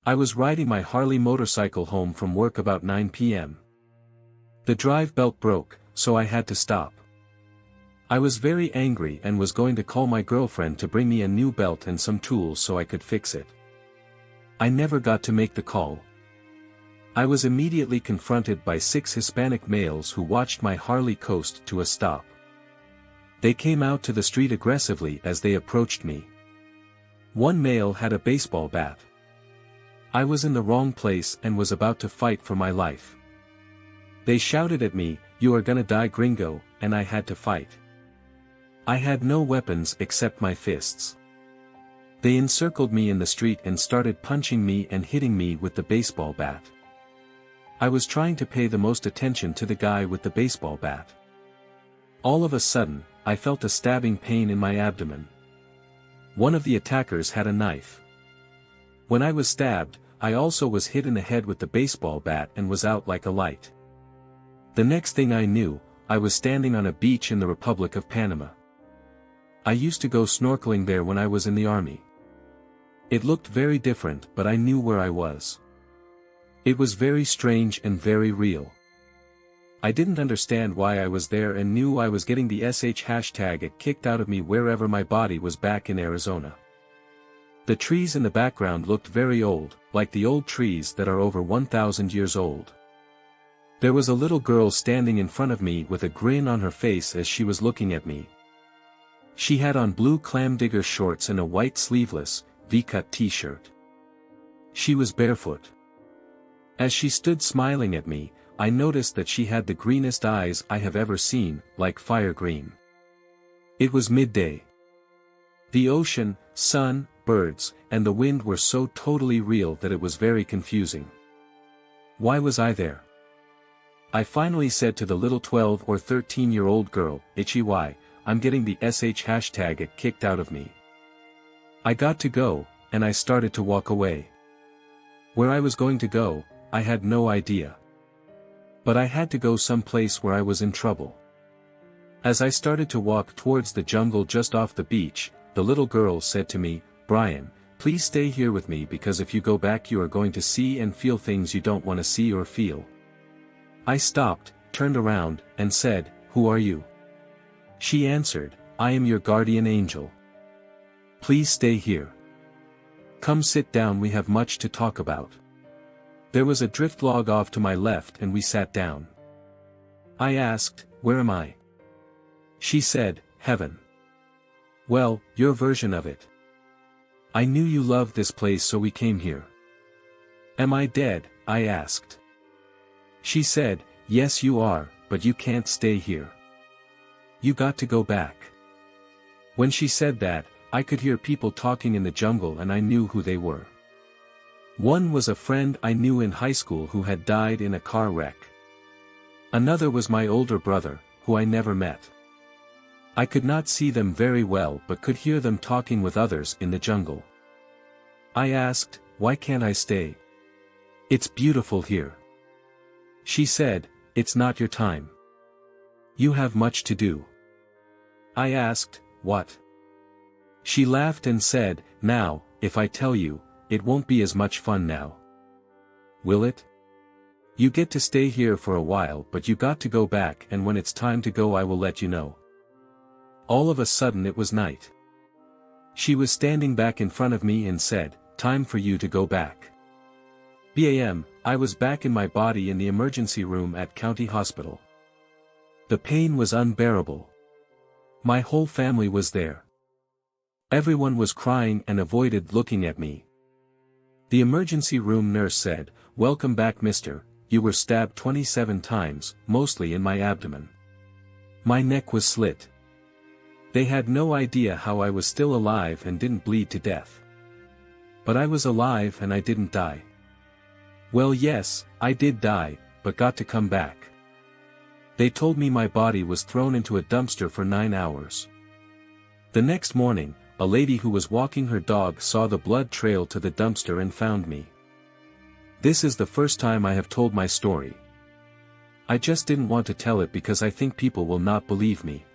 I was riding my Harley motorcycle home from work about 9 p.m. The drive belt broke, so I had to stop. I was very angry and was going to call my girlfriend to bring me a new belt and some tools so I could fix it. I never got to make the call. I was immediately confronted by 6 Hispanic males who watched my Harley coast to a stop. They came out to the street aggressively as they approached me. One male had a baseball bat. I was in the wrong place and was about to fight for my life. They shouted at me, "You are gonna die, gringo," and I had to fight. I had no weapons except my fists. They encircled me in the street and started punching me and hitting me with the baseball bat. I was trying to pay the most attention to the guy with the baseball bat. All of a sudden, I felt a stabbing pain in my abdomen. One of the attackers had a knife. When I was stabbed, I also was hit in the head with the baseball bat and was out like a light. The next thing I knew, I was standing on a beach in the Republic of Panama. I used to go snorkeling there when I was in the army. It looked very different, but I knew where I was. It was very strange and very real. I didn't understand why I was there and knew I was getting the #. It kicked out of me wherever my body was back in Arizona. The trees in the background looked very old, like the old trees that are over 1,000 years old. There was a little girl standing in front of me with a grin on her face as she was looking at me. She had on blue clam-digger shorts and a white sleeveless, V-cut t-shirt. She was barefoot. As she stood smiling at me, I noticed that she had the greenest eyes I have ever seen, like fire green. It was midday. The ocean, sun, birds, and the wind were so totally real that it was very confusing. Why was I there? I finally said to the little 12 or 13-year-old girl, "Why, I'm getting the #. It kicked out of me." I got to go, and I started to walk away. Where I was going to go, I had no idea. But I had to go someplace where I was in trouble. As I started to walk towards the jungle just off the beach, the little girl said to me, "Brian, please stay here with me because if you go back you are going to see and feel things you don't want to see or feel." I stopped, turned around, and said, "Who are you?" She answered, "I am your guardian angel. Please stay here. Come sit down, we have much to talk about." There was a drift log off to my left and we sat down. I asked, "Where am I?" She said, "Heaven." "Well, your version of it. I knew you loved this place so we came here." "Am I dead?" I asked. She said, "Yes you are, but you can't stay here. You got to go back." When she said that, I could hear people talking in the jungle and I knew who they were. One was a friend I knew in high school who had died in a car wreck. Another was my older brother, who I never met. I could not see them very well but could hear them talking with others in the jungle. I asked, "Why can't I stay? It's beautiful here." She said, "It's not your time. You have much to do." I asked, "What?" She laughed and said, "Now, if I tell you, it won't be as much fun now. Will it? You get to stay here for a while but you got to go back and when it's time to go I will let you know." All of a sudden it was night. She was standing back in front of me and said, "Time for you to go back." Bam! I was back in my body in the emergency room at County Hospital. The pain was unbearable. My whole family was there. Everyone was crying and avoided looking at me. The emergency room nurse said, "Welcome back, mister, you were stabbed 27 times, mostly in my abdomen. My neck was slit." They had no idea how I was still alive and didn't bleed to death. But I was alive and I didn't die. Well, yes, I did die, but got to come back. They told me my body was thrown into a dumpster for 9 hours. The next morning, a lady who was walking her dog saw the blood trail to the dumpster and found me. This is the first time I have told my story. I just didn't want to tell it because I think people will not believe me.